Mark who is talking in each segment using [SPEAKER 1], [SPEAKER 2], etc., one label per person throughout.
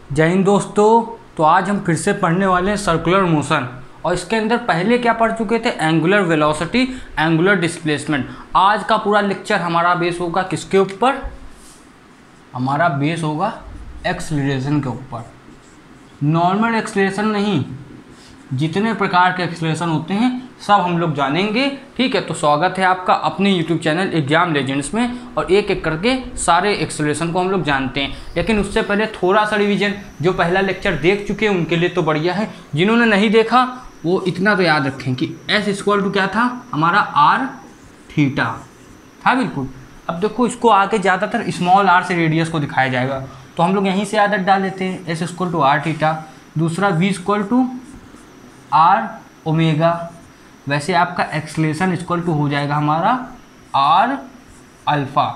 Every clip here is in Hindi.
[SPEAKER 1] जय हिंद दोस्तों। तो आज हम फिर से पढ़ने वाले हैं सर्कुलर मोशन और इसके अंदर पहले क्या पढ़ चुके थे, एंगुलर वेलोसिटी, एंगुलर डिस्प्लेसमेंट। आज का पूरा लेक्चर हमारा बेस होगा किसके ऊपर? हमारा बेस होगा एक्सेलरेशन के ऊपर। नॉर्मल एक्सेलरेशन नहीं, जितने प्रकार के एक्सेलरेशन होते हैं सब हम लोग जानेंगे। ठीक है, तो स्वागत है आपका अपने YouTube चैनल एग्जाम लेजेंड्स में और एक एक करके सारे एक्सेलरेशन को हम लोग जानते हैं। लेकिन उससे पहले थोड़ा सा रिवीजन, जो पहला लेक्चर देख चुके हैं उनके लिए तो बढ़िया है, जिन्होंने नहीं देखा वो इतना तो याद रखें कि S= क्या था हमारा, r थीटा था बिल्कुल। अब देखो इसको आगे ज़्यादातर स्मॉल r से रेडियस को दिखाया जाएगा, तो हम लोग यहीं से आदत डाल देते हैं। S=r थीटा, दूसरा V= r ओमेगा। वैसे आपका एक्सेलरेशन इक्वल टू हो जाएगा हमारा r अल्फ़ा।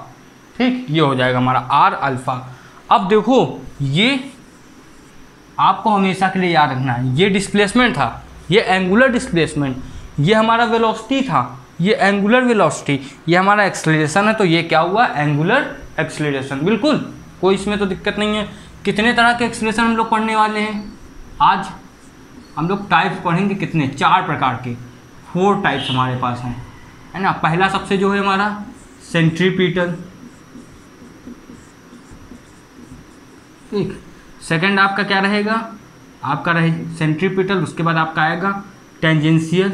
[SPEAKER 1] ठीक, ये हो जाएगा हमारा r अल्फ़ा। अब देखो ये आपको हमेशा के लिए याद रखना है, ये डिस्प्लेसमेंट था, ये एंगुलर डिस्प्लेसमेंट, ये हमारा वेलोसिटी था, ये एंगुलर वेलोसिटी, ये हमारा एक्सेलरेशन है, तो ये क्या हुआ, एंगुलर एक्सेलरेशन। बिल्कुल कोई इसमें तो दिक्कत नहीं है। कितने तरह के एक्सेलरेशन हम लोग पढ़ने वाले हैं आज? हम लोग टाइप्स पढ़ेंगे कितने, 4 प्रकार के, 4 टाइप्स हमारे पास हैं, है ना। पहला सबसे जो है हमारा सेंट्रीपिटल, ठीक। सेकंड आपका क्या रहेगा, आपका रहे सेंट्रीपिटल, उसके बाद आपका आएगा टेंजेंशियल,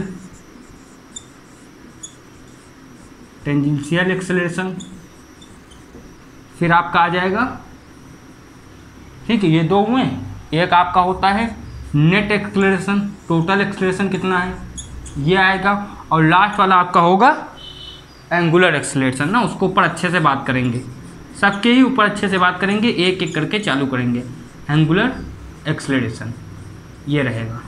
[SPEAKER 1] टेंजेंशियल एक्सेलरेशन, फिर आपका आ जाएगा, ठीक है, ये 2 हुए। एक आपका होता है नेट एक्सेलरेशन, टोटल एक्सेलरेशन कितना है ये आएगा, और लास्ट वाला आपका होगा एंगुलर एक्सेलरेशन ना। उसको ऊपर अच्छे से बात करेंगे, सबके ही ऊपर अच्छे से बात करेंगे, एक एक करके चालू करेंगे। एंगुलर एक्सेलरेशन ये रहेगा,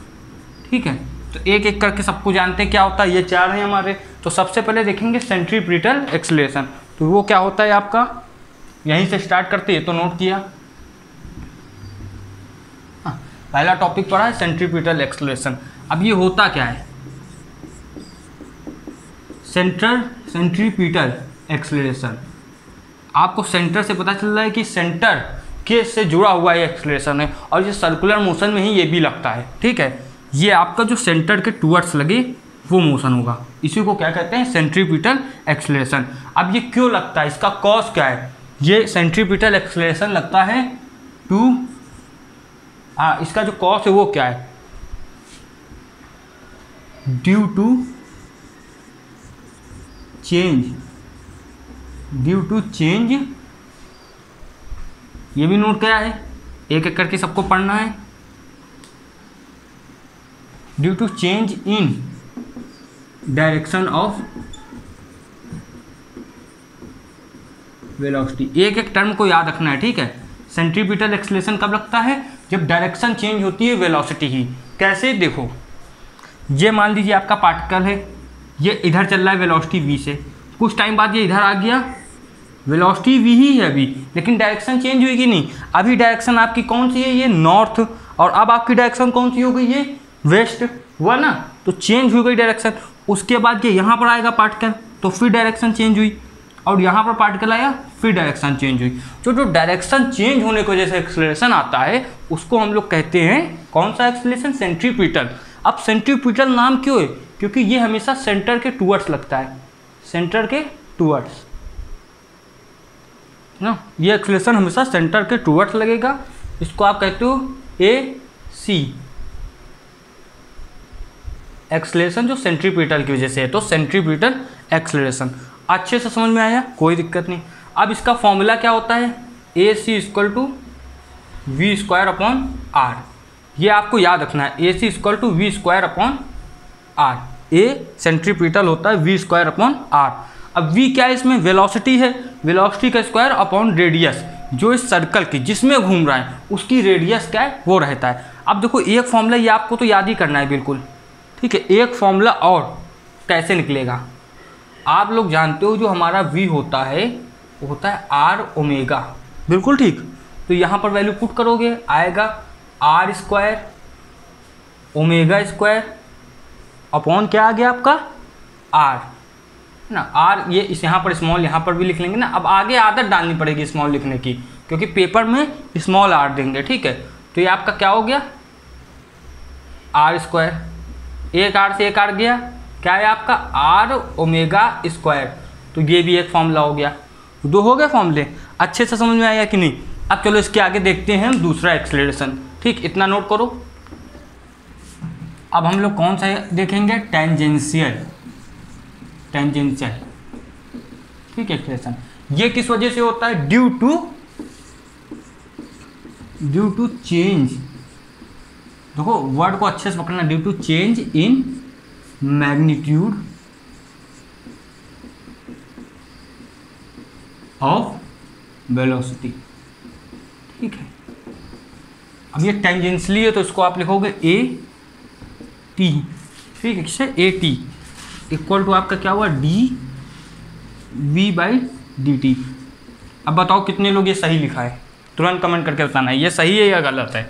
[SPEAKER 1] ठीक है। तो एक एक करके सबको जानते हैं क्या होता है, ये 4 हैं हमारे। तो सबसे पहले देखेंगे सेंट्रीपिटल एक्सेलरेशन, तो वो क्या होता है आपका, यहीं से स्टार्ट करते हैं, तो नोट किया। पहला टॉपिक पढ़ा है सेंट्रीपिटल एक्सेलरेशन। अब ये होता क्या है, सेंट्रीपिटल एक्सेलरेशन, आपको सेंटर से पता चल रहा है कि सेंटर के से जुड़ा हुआ ये एक्सेलरेशन है, और ये सर्कुलर मोशन में ही ये भी लगता है, ठीक है। ये आपका जो सेंटर के टुवर्ड्स लगे वो मोशन होगा, इसी को क्या कहते हैं, सेंट्रीपिटल एक्सेलरेशन। अब ये क्यों लगता है, इसका कॉज क्या है? ये सेंट्रीपिटल एक्सेलरेशन लगता है इसका जो कॉज है वो क्या है, due to change, due to change, ये भी नोट किया है, एक एक करके सबको पढ़ना है। Due to change in direction of velocity, एक एक टर्म को याद रखना है, ठीक है। सेंट्रीपिटल एक्सेलरेशन कब लगता है, जब डायरेक्शन चेंज होती है वेलोसिटी ही। कैसे, देखो ये मान लीजिए आपका पार्टिकल है, ये इधर चल रहा है वेलोसिटी v से, कुछ टाइम बाद ये इधर आ गया, वेलोसिटी v ही है अभी, लेकिन डायरेक्शन चेंज हुई कि नहीं? अभी डायरेक्शन आपकी कौन सी है, ये नॉर्थ, और अब आपकी डायरेक्शन कौन सी हो गई, ये वेस्ट हुआ ना, तो चेंज हो गई डायरेक्शन। उसके बाद ये यहाँ पर आएगा पार्टिकल, तो फिर डायरेक्शन चेंज हुई, और यहाँ पर पार्टिकल आया, फिर डायरेक्शन चेंज हुई। जो डायरेक्शन चेंज होने की वजह से एक्सेलरेशन आता है उसको हम लोग कहते हैं, कौन सा एक्सेलरेशन, सेंट्रीपिटल। अब सेंट्रीपिटल नाम क्यों है, क्योंकि ये हमेशा सेंटर के टुवर्ड्स लगता है, सेंटर के टुवर्ड्स ना, ये एक्सेलरेशन हमेशा सेंटर के टुवर्ड्स लगेगा। इसको आप कहते हो AC एक्सेलरेशन, जो सेंट्रीपिटल की वजह से है, तो सेंट्रीपिटल एक्सेलरेशन। अच्छे से समझ में आया, कोई दिक्कत नहीं। अब इसका फॉर्मूला क्या होता है, AC=v²/r, ये आपको याद रखना है, AC=v²/r। ए सेंट्रीपिटल होता है v²/r। अब v क्या है, इसमें वेलोसिटी है, वेलोसिटी का स्क्वायर अपॉन रेडियस, जो इस सर्कल की जिसमें घूम रहा है उसकी रेडियस क्या है वो रहता है। अब देखो एक फॉर्मूला ये आपको तो याद ही करना है बिल्कुल, ठीक है। एक फॉर्मूला और कैसे निकलेगा, आप लोग जानते हो, जो हमारा v होता है वो होता है r ओमेगा, बिल्कुल ठीक। तो यहाँ पर वैल्यू पुट करोगे, आएगा r² ओमेगा² अपॉन क्या आ गया आपका r, है ना। r ये इस यहाँ पर स्मॉल, यहाँ पर भी लिख लेंगे ना। अब आगे आदत डालनी पड़ेगी स्मॉल लिखने की, क्योंकि पेपर में स्मॉल r देंगे, ठीक है। तो ये आपका क्या हो गया, आर स्क्वायर, एक आर से एक आर गया, क्या है आपका आर ओमेगा स्क्वायर। तो ये भी एक फॉर्मूला हो गया। दो हो गए फॉर्मूले, अच्छे से समझ में आया कि नहीं। अब चलो इसके आगे देखते हैं हम दूसरा एक्सेलरेशन। ठीक, इतना नोट करो। अब हम लोग कौन सा देखेंगे, टेंजेंशियल, टेंजेंशियल। ठीक है, एक्सेलरेशन ये किस वजह से होता है, ड्यू टू चेंज, देखो वर्ड को अच्छे से पकड़ना, due to change in magnitude of velocity. ठीक है, अब ये टेंजेंशियली है तो इसको आप लिखोगे ए टी। ठीक है, किससे, ए टी इक्वल टू आपका क्या हुआ, D V by D T. अब बताओ कितने लोग ये सही लिखा है, तुरंत कमेंट करके बताना है ये सही है या गलत है।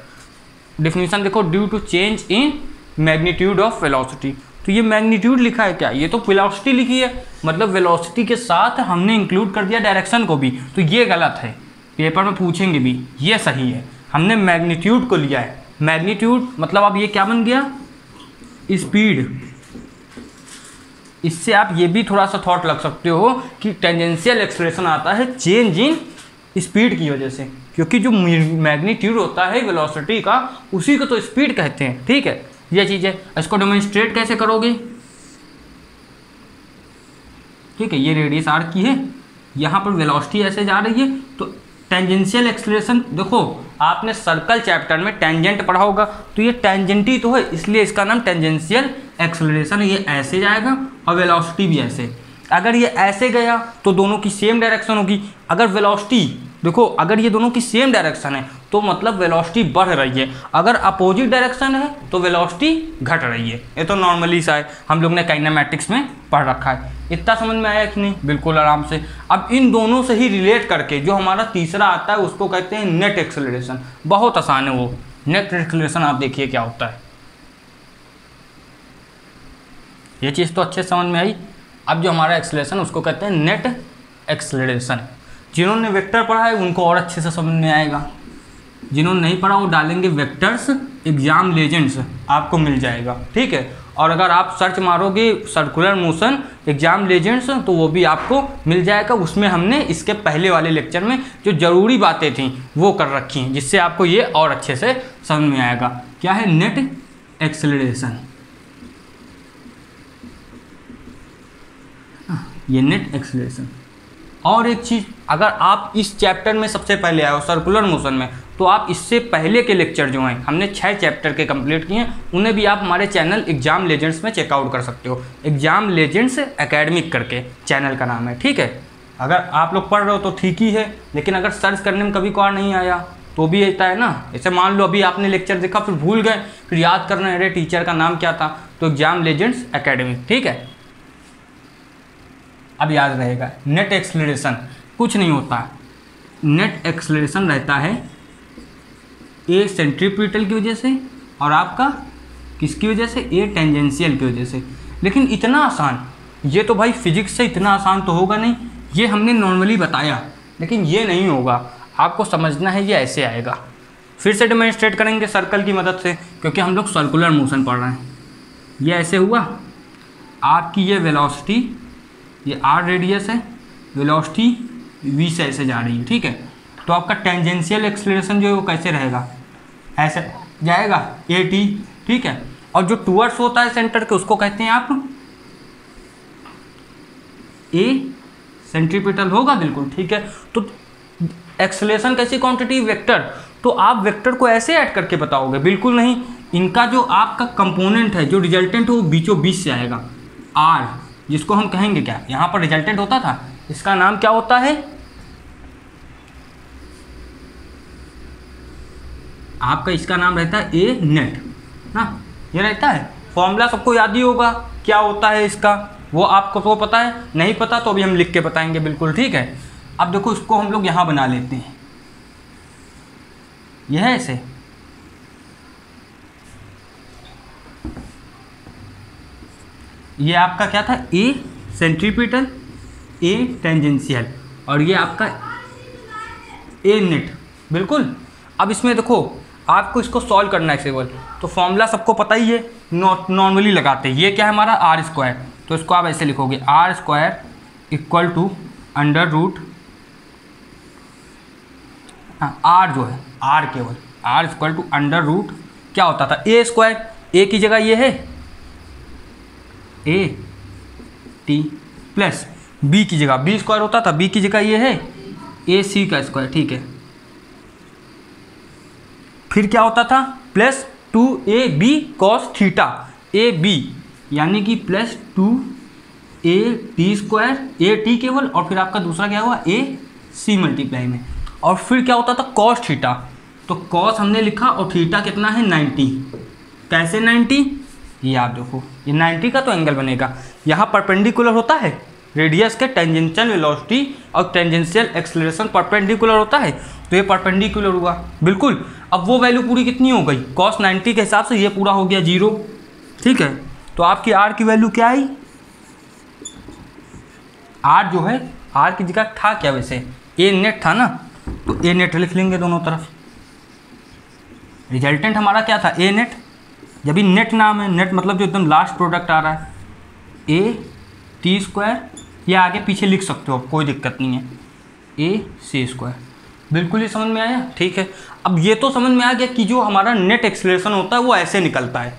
[SPEAKER 1] डिफिनीशन देखो, due to change in magnitude of velocity. तो ये मैग्नीट्यूड लिखा है क्या, ये तो वेलोसिटी लिखी है, मतलब वेलोसिटी के साथ हमने इंक्लूड कर दिया डायरेक्शन को भी, तो ये गलत है, पेपर में पूछेंगे भी। ये सही है, हमने मैग्नीट्यूड को लिया है। मैग्नीट्यूड मतलब अब ये क्या बन गया, स्पीड। इससे आप ये भी थोड़ा सा थॉट लग सकते हो कि टेंजेंशियल एक्सेलरेशन आता है चेंज इन स्पीड की वजह से, क्योंकि जो मैग्नीट्यूड होता है वेलोसिटी का उसी को तो स्पीड कहते हैं। ठीक है, ये चीज़ है। इसको डेमोन्स्ट्रेट कैसे करोगे, ठीक है, ये रेडियस आर की है, यहाँ पर वेलोसिटी ऐसे जा रही है, तो टेंजेंशियल एक्सेलरेशन देखो आपने सर्कल चैप्टर में टेंजेंट पढ़ा होगा, तो ये टेंजेंट ही तो है, इसलिए इसका नाम टेंजेंशियल एक्सेलरेशन। ये ऐसे जाएगा और वेलोसिटी भी ऐसे। अगर ये ऐसे गया तो दोनों की सेम डायरेक्शन होगी। अगर वेलोसिटी देखो, अगर ये दोनों की सेम डायरेक्शन है तो मतलब वेलोसिटी बढ़ रही है, अगर अपोजिट डायरेक्शन है तो वेलोसिटी घट रही है। ये तो नॉर्मली सा है, हम लोग ने काइनेमैटिक्स में पढ़ रखा है। इतना समझ में आया कि नहीं, बिल्कुल आराम से। अब इन दोनों से ही रिलेट करके जो हमारा तीसरा आता है उसको कहते हैं नेट एक्सेलरेशन। बहुत आसान है वो नेट एक्सेलरेशन। आप देखिए क्या होता है, ये चीज़ तो अच्छे समझ में आई। अब जो हमारा एक्सेलरेशन उसको कहते हैं नेट एक्सेलरेशन। जिन्होंने वेक्टर पढ़ा है उनको और अच्छे से समझ में आएगा, जिन्होंने नहीं पढ़ा वो डालेंगे वेक्टर्स एग्जाम लेजेंड्स, आपको मिल जाएगा। ठीक है, और अगर आप सर्च मारोगे सर्कुलर मोशन एग्जाम लेजेंड्स तो वो भी आपको मिल जाएगा। उसमें हमने इसके पहले वाले लेक्चर में जो ज़रूरी बातें थी वो कर रखी हैं, जिससे आपको ये और अच्छे से समझ में आएगा। क्या है नेट एक्सेलरेशन, ये नेट एक्सेलरेशन। और एक चीज़, अगर आप इस चैप्टर में सबसे पहले आए हो सर्कुलर मोशन में, तो आप इससे पहले के लेक्चर जो हैं हमने 6 चैप्टर के कंप्लीट किए हैं, उन्हें भी आप हमारे चैनल एग्जाम लेजेंड्स में चेकआउट कर सकते हो। एग्जाम लेजेंड्स एकेडमिक करके चैनल का नाम है। ठीक है, अगर आप लोग पढ़ रहे हो तो ठीक ही है, लेकिन अगर सर्च करने में कभी कभार नहीं आया तो भी आता है ना। ऐसे मान लो अभी आपने लेक्चर देखा फिर भूल गए, फिर याद करना अरे टीचर का नाम क्या था, तो एग्जाम लेजेंड्स एकेडमिक। ठीक है, अब याद रहेगा नेट एक्सेलरेशन कुछ नहीं होता है, नेट एक्सेलरेशन रहता है ए सेंट्रीपिटल की वजह से और आपका किसकी वजह से, ए टेंजेंशियल की वजह से। लेकिन इतना आसान, ये तो भाई फिजिक्स से इतना आसान तो होगा नहीं, ये हमने नॉर्मली बताया लेकिन ये नहीं होगा, आपको समझना है ये ऐसे आएगा। फिर से डेमोन्स्ट्रेट करेंगे सर्कल की मदद से, क्योंकि हम लोग सर्कुलर मोशन पढ़ रहे हैं। ये ऐसे हुआ, आपकी ये वेलोसिटी, ये आर रेडियस है, वेलोसिटी वी से ऐसे जा रही है। ठीक है, तो आपका टेंजेंशियल एक्सेलरेशन जो है वो कैसे रहेगा, ऐसे जाएगा ए टी। ठीक है, और जो टूवर्ड्स होता है सेंटर के उसको कहते हैं आप ए सेंट्रीपिटल होगा, बिल्कुल ठीक है। तो एक्सेलरेशन कैसी क्वांटिटी, वेक्टर, तो आप वेक्टर को ऐसे ऐड करके बताओगे, बिल्कुल नहीं। इनका जो आपका कंपोनेंट है, जो रिजल्टेंट है वो बीचों बीच से आएगा। आर जिसको हम कहेंगे क्या, यहाँ पर रिजल्टेंट होता था, इसका नाम क्या होता है, आपका इसका नाम रहता है ए नेट ना, ये रहता है। फॉर्मूला सबको याद ही होगा क्या होता है इसका, वो आपको तो पता है, नहीं पता तो अभी हम लिख के बताएंगे, बिल्कुल ठीक है। अब देखो इसको हम लोग यहाँ बना लेते हैं, यह है ऐसे, ये आपका क्या था, ए सेंट्रीपिटल, ए टेंजेंशियल, और ये आपका ए नेट, बिल्कुल। अब इसमें देखो आपको इसको सॉल्व करना है केवल। तो फॉर्मूला सबको पता ही है, नॉर्मली लगाते हैं। ये क्या है हमारा आर स्क्वायर, तो इसको आप ऐसे लिखोगे R square equal to under root, R जो है आर केवल R equal to under root क्या होता था ए स्क्वायर, ए की जगह ये है ए टी प्लस बी की जगह बी स्क्वायर होता था, बी की जगह ये है ए सी का स्क्वायर, ठीक है। फिर क्या होता था plus 2ab cos theta, A B यानी कि plus 2at square, A T केवल, और फिर आपका दूसरा क्या हुआ ए सी मल्टीप्लाई में, और फिर क्या होता था cos थीटा। तो cos हमने लिखा और थीटा कितना है 90। कैसे 90, ये आप देखो ये 90 का तो एंगल बनेगा, यहाँ परपेंडिकुलर होता है रेडियस के टेंजेंशियल वेलोसिटी और टेंजेंशियल एक्सेलरेशन परपेंडिकुलर होता है, तो ये परपेंडिकुलर हुआ बिल्कुल। अब वो वैल्यू पूरी कितनी हो गई cos 90 के हिसाब से, ये पूरा हो गया 0, ठीक है। तो आपकी r की वैल्यू क्या आई, r जो है r की जगह था क्या वैसे ए नेट था ना, तो ए नेट लिख लेंगे दोनों तरफ। रिजल्टेंट हमारा क्या था ए नेट, जब भी नेट नाम है, नेट मतलब जो एकदम लास्ट प्रोडक्ट आ रहा है, ए टी स्क्वायर, या आगे पीछे लिख सकते हो कोई दिक्कत नहीं है, ए सी स्क्वायर। बिल्कुल ही समझ में आया, ठीक है। अब ये तो समझ में आ गया कि जो हमारा नेट एक्सेलरेशन होता है वो ऐसे निकलता है,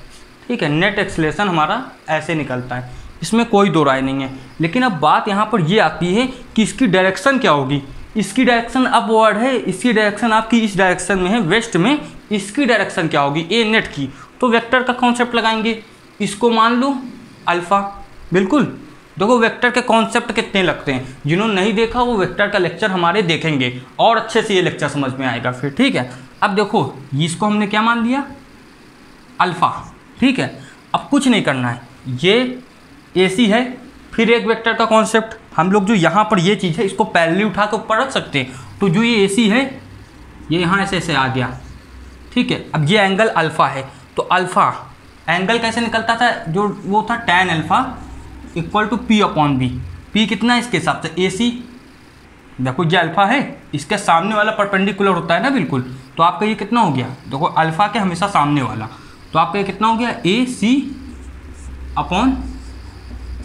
[SPEAKER 1] ठीक है। नेट एक्सेलरेशन हमारा ऐसे निकलता है, इसमें कोई दो राय नहीं है। लेकिन अब बात यहाँ पर ये आती है कि इसकी डायरेक्शन क्या होगी। इसकी डायरेक्शन अपवर्ड है, इसकी डायरेक्शन आपकी इस डायरेक्शन में है वेस्ट में, इसकी डायरेक्शन क्या होगी ए नेट की। तो वेक्टर का कॉन्सेप्ट लगाएंगे, इसको मान लो अल्फ़ा, बिल्कुल। देखो वेक्टर के कॉन्सेप्ट कितने लगते हैं, जिन्होंने नहीं देखा वो वेक्टर का लेक्चर हमारे देखेंगे और अच्छे से ये लेक्चर समझ में आएगा फिर, ठीक है। अब देखो इसको हमने क्या मान लिया अल्फ़ा, ठीक है। अब कुछ नहीं करना है, ये AC है, फिर एक वेक्टर का कॉन्सेप्ट हम लोग जो यहाँ पर ये चीज़ है इसको पैरेलली उठा के ऊपर रख सकते हैं। तो जो ये AC है ये यहाँ ऐसे ऐसे आ गया, ठीक है। अब ये एंगल अल्फ़ा है, तो अल्फ़ा एंगल कैसे निकलता था, जो वो था tan alpha equal to P upon B. P कितना है इसके हिसाब से AC, देखो ये अल्फ़ा है, इसके सामने वाला परपेंडिकुलर होता है ना बिल्कुल, तो आपका ये कितना हो गया, देखो अल्फ़ा के हमेशा सामने वाला, तो आपका ये कितना हो गया AC अपॉन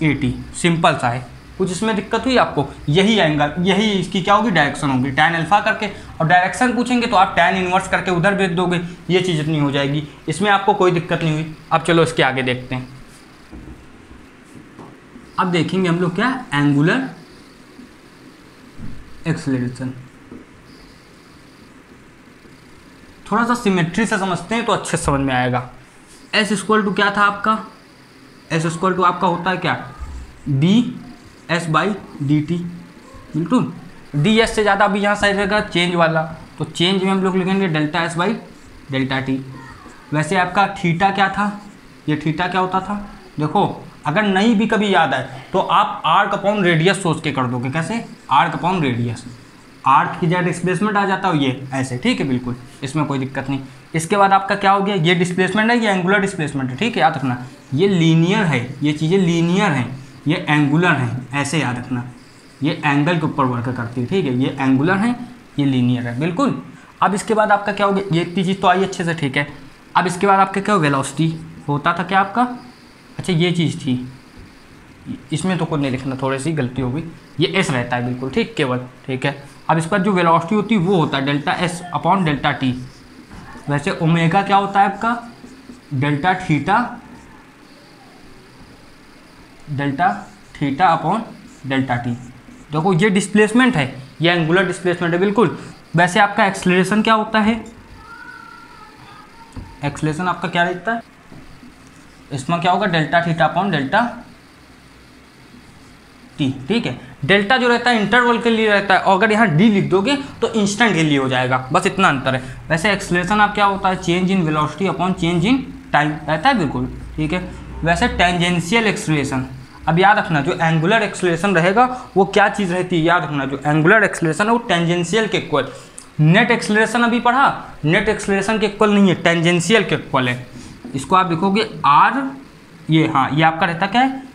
[SPEAKER 1] AT। सिंपल सा है, कुछ इसमें दिक्कत हुई आपको, यही एंगल यही इसकी क्या होगी डायरेक्शन होगी tan अल्फ़ा करके, और डायरेक्शन पूछेंगे तो आप tan इन्वर्स करके उधर भेज दोगे, ये चीज़ इतनी हो जाएगी, इसमें आपको कोई दिक्कत नहीं हुई। अब चलो इसके आगे देखते हैं। अब देखेंगे हम लोग क्या एंगुलर एक्सेलरेशन, थोड़ा सा सिमेट्री से समझते हैं तो अच्छे समझ में आएगा। एस इक्वल टू क्या था आपका, एस इक्वल टू आपका होता है क्या D S by D T, बिल्कुल। डी एस से ज़्यादा अभी यहाँ साइड रहेगा चेंज वाला, तो चेंज में हम लोग लिखेंगे delta S by delta T. वैसे आपका थीटा क्या था, ये थीटा क्या होता था, देखो अगर नहीं भी कभी याद आए तो आप आर्क अपॉन रेडियस सोच के कर दोगे, कैसे आर्क अपॉन रेडियस, आर्क की जगह डिस्प्लेसमेंट आ जाता है ये ऐसे, ठीक है बिल्कुल, इसमें कोई दिक्कत नहीं। इसके बाद आपका क्या हो गया, ये डिस्प्लेसमेंट है, ये एंगुलर डिस्प्लेसमेंट है, ठीक है, याद रखना। ये लीनियर है, ये चीज़ें लीनियर हैं, ये एंगुलर हैं, ऐसे याद रखना। ये एंगल के ऊपर वर्क करती है, ठीक है, ये एंगुलर है, ये लीनियर है, बिल्कुल। अब इसके बाद आपका क्या हो गया, ये इतनी चीज़ तो आई अच्छे से, ठीक है। अब इसके बाद आपका क्या वेलोसिटी होता था क्या आपका, अच्छा ये चीज़ थी, इसमें तो कुछ नहीं लिखना, थोड़ी सी गलती होगी, ये एस रहता है बिल्कुल, ठीक केवल, ठीक है। अब इसके बाद जो वेलोसिटी होती है वो होता है delta S upon delta T. वैसे ओमेगा क्या होता है आपका delta theta upon delta T. देखो ये डिस्प्लेसमेंट है, ये एंगुलर डिस्प्लेसमेंट है, बिल्कुल। वैसे आपका एक्सेलरेशन क्या होता है, एक्सेलरेशन आपका क्या रहता है, इसमें क्या होगा delta theta upon delta T, ठीक है। डेल्टा जो रहता है इंटरवल के लिए रहता है, और अगर यहाँ डी लिख दोगे तो इंस्टेंट के लिए हो जाएगा, बस इतना अंतर है। वैसे एक्सेलरेशन आप क्या होता है change in velocity upon change in time रहता है, बिल्कुल, ठीक है। वैसे टेंजेंशियल एक्सेलरेशन, अब याद रखना जो एंगुलर एक्सेलरेशन रहेगा वो क्या चीज़ रहती है, याद रखना जो एंगुलर एक्सेलरेशन है वो टेंजेंशियल के इक्वल। नेट एक्सेलरेशन अभी पढ़ा, नेट एक्सेलरेशन के इक्वल नहीं है, टेंजेंशियल के इक्वल है। इसको आप लिखोगे आर, ये हाँ ये आपका रहता क्या है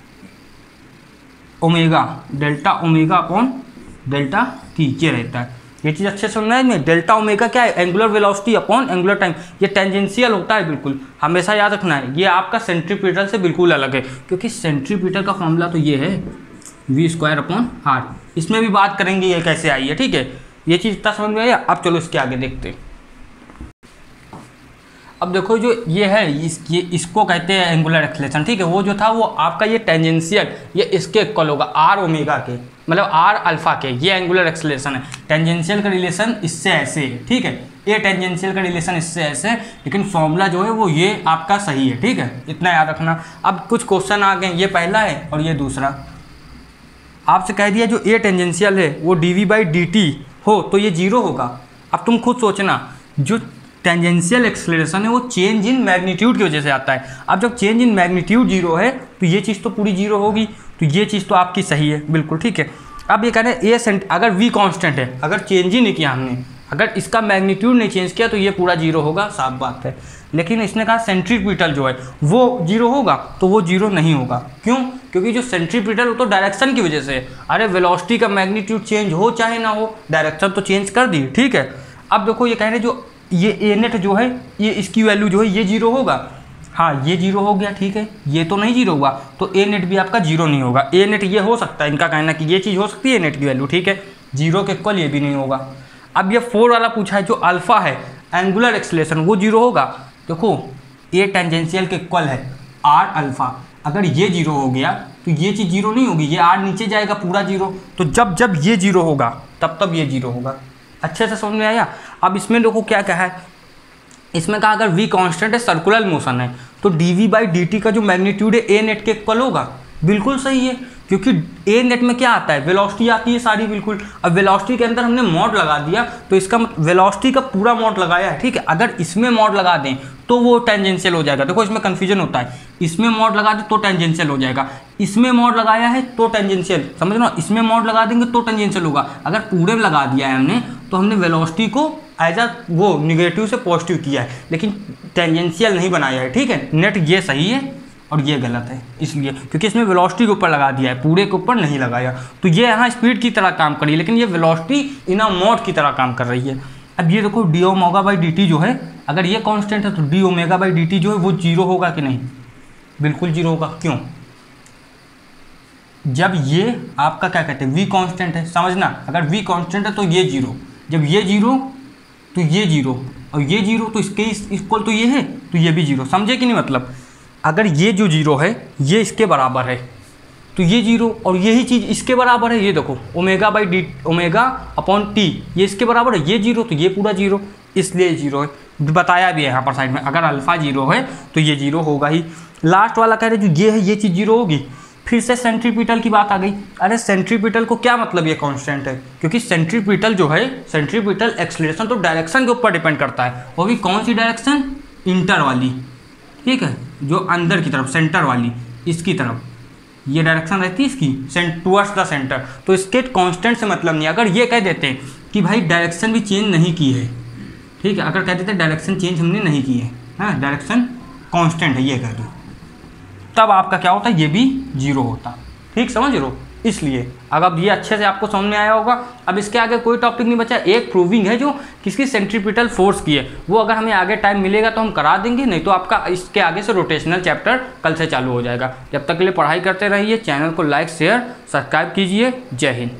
[SPEAKER 1] omega, delta omega upon delta T, ये रहता है। ये चीज़ अच्छे से समझना है नहीं। डेल्टा ओमेगा क्या है, angular velocity upon angular time, ये टेंजेंशियल होता है बिल्कुल, हमेशा याद रखना है। ये आपका सेंट्रीपिटल से बिल्कुल अलग है, क्योंकि सेंट्रीपिटल का फॉर्मूला तो ये है v²/r। इसमें भी बात करेंगे ये कैसे आई है, ठीक है। ये चीज़ इतना समझ में आया। अब चलो इसके आगे देखते हैं। अब देखो जो ये है ये इसको कहते हैं एंगुलर एक्सेलरेशन, ठीक है। वो जो था वो आपका ये टेंजेंशियल, ये इसके इक्वल होगा आर ओमेगा के, मतलब आर अल्फा के, ये एंगुलर एक्सेलरेशन है। टेंजेंशियल का रिलेशन इससे ऐसे है, ठीक है। ये टेंजेंशियल का रिलेशन इससे ऐसे है, लेकिन फॉर्मूला जो है वो ये आपका सही है, ठीक है। इतना याद रखना। अब कुछ क्वेश्चन आ गए, ये पहला है और ये दूसरा। आपसे कह दिया जो ए टेंजेंशियल है वो dv/dt हो तो ये 0 होगा। अब तुम खुद सोचना, जो टेंजेंशियल एक्सेलरेशन है वो चेंज इन मैग्नीट्यूड की वजह से आता है। अब जब चेंज इन मैग्नीट्यूड 0 है तो ये चीज़ तो पूरी 0 होगी, तो ये चीज़ तो आपकी सही है बिल्कुल, ठीक है। अब ये कह रहे हैं ए अगर v कांस्टेंट है, अगर चेंज ही नहीं किया हमने, अगर इसका मैग्नीट्यूड नहीं चेंज किया तो ये पूरा 0 होगा, साफ बात है। लेकिन इसने कहा सेंट्रीपिटल जो है वो 0 होगा, तो वो 0 नहीं होगा। क्यों? क्योंकि जो सेंट्रीपिटल वो तो डायरेक्शन की वजह से है। अरे वेलोसिटी का मैग्नीट्यूड चेंज हो चाहे ना हो, डायरेक्शन तो चेंज कर दी, ठीक है। अब देखो ये कह रहे हैं जो ये ए नेट जो है ये इसकी वैल्यू जो है ये 0 होगा। हाँ ये 0 हो गया, ठीक है। ये तो नहीं 0 होगा, तो ए नेट भी आपका 0 नहीं होगा। ए नेट ये हो सकता है, इनका कहना कि ये चीज़ हो सकती है ए नेट की वैल्यू, ठीक है। 0 के इक्वल ये भी नहीं होगा। अब ये 4 वाला पूछा है, जो अल्फा है एंगुलर एक्सेलरेशन वो 0 होगा। देखो ए टेंजेंशियल के इक्वल है आर अल्फा, अगर ये 0 हो गया तो ये चीज़ 0 नहीं होगी, ये आर नीचे जाएगा पूरा 0। तो जब जब ये 0 होगा तब ये 0 होगा। अच्छे से समझ में आया। अब इसमें देखो क्या कहा है, इसमें कहा अगर v कांस्टेंट है, सर्कुलर मोशन है, तो dv/dt का जो मैग्नीट्यूड है ए नेट के इक्वल होगा। बिल्कुल सही है, क्योंकि ए नेट में क्या आता है, वेलोसिटी आती है सारी, बिल्कुल। अब वेलोसिटी के अंदर हमने मॉड लगा दिया तो इसका वेलोसिटी का पूरा मॉड लगाया है, ठीक है। अगर इसमें मॉड लगा दें तो वो टेंजेंशियल हो जाएगा। देखो इसमें कन्फ्यूजन होता है, इसमें मॉड लगा दें तो टेंजेंशियल हो जाएगा, इसमें मॉड लगाया है तो टेंजेंशियल, समझ लो। इसमें मॉड लगा देंगे तो टेंजेंशियल होगा। अगर पूरे लगा दिया है हमने तो हमने वेलोसिटी को एज अ वो निगेटिव से पॉजिटिव किया है, लेकिन टेंजेंशियल नहीं बनाया है, ठीक है। नेट ये सही है और ये गलत है, इसलिए क्योंकि इसमें वेलोसिटी के ऊपर लगा दिया है, पूरे के ऊपर नहीं लगाया। तो ये यहाँ स्पीड की तरह काम करी, लेकिन ये वेलोसिटी इन अ मोड की तरह काम कर रही है। अब ये देखो d/dt जो है, अगर ये कांस्टेंट है तो d/dt जो है वो 0 होगा कि नहीं? बिल्कुल 0 होगा। क्यों? जब ये आपका क्या कहते हैं v कांस्टेंट है, समझना, अगर v कांस्टेंट है तो ये 0, जब ये 0 तो ये 0 और ये 0 तो इसके इक्वल तो ये है, तो ये भी 0। समझे कि नहीं? मतलब अगर ये जो 0 है ये इसके बराबर है तो ये 0, और यही चीज़ इसके बराबर है, ये देखो ω/t ये इसके बराबर है, ये 0 तो ये पूरा 0, इसलिए 0 है। बताया भी है यहाँ पर साइड में, अगर अल्फा 0 है तो ये 0 होगा ही। लास्ट वाला कह रहे जो ये है ये चीज़ 0 होगी। फिर से सेंट्रीपिटल की बात आ गई। अरे सेंट्रीपिटल को क्या मतलब ये कांस्टेंट है? क्योंकि सेंट्रीपिटल जो है, सेंट्रीपिटल एक्सेलरेशन तो डायरेक्शन के ऊपर डिपेंड करता है, वो भी कौन सी डायरेक्शन? इंटर वाली, ठीक है, जो अंदर की तरफ, सेंटर वाली, इसकी तरफ ये डायरेक्शन रहती है इसकी, टुवर्ड्स द सेंटर। तो इसके कांस्टेंट से मतलब नहीं। अगर ये कह देते हैं कि भाई डायरेक्शन भी चेंज नहीं की है, ठीक है, अगर कह देते डायरेक्शन चेंज हमने नहीं की है, हाँ, डायरेक्शन कांस्टेंट है, ये कह दो, तब आपका क्या होता है? ये भी 0 होता। ठीक समझ लो। इसलिए अगर ये अच्छे से आपको समझ में आया होगा। अब इसके आगे कोई टॉपिक नहीं बचा। एक प्रूविंग है जो किसकी, सेंट्रीपिटल फोर्स की है, वो अगर हमें आगे टाइम मिलेगा तो हम करा देंगे, नहीं तो आपका इसके आगे से रोटेशनल चैप्टर कल से चालू हो जाएगा। जब तक के लिए पढ़ाई करते रहिए, चैनल को लाइक शेयर सब्सक्राइब कीजिए। जय हिंद।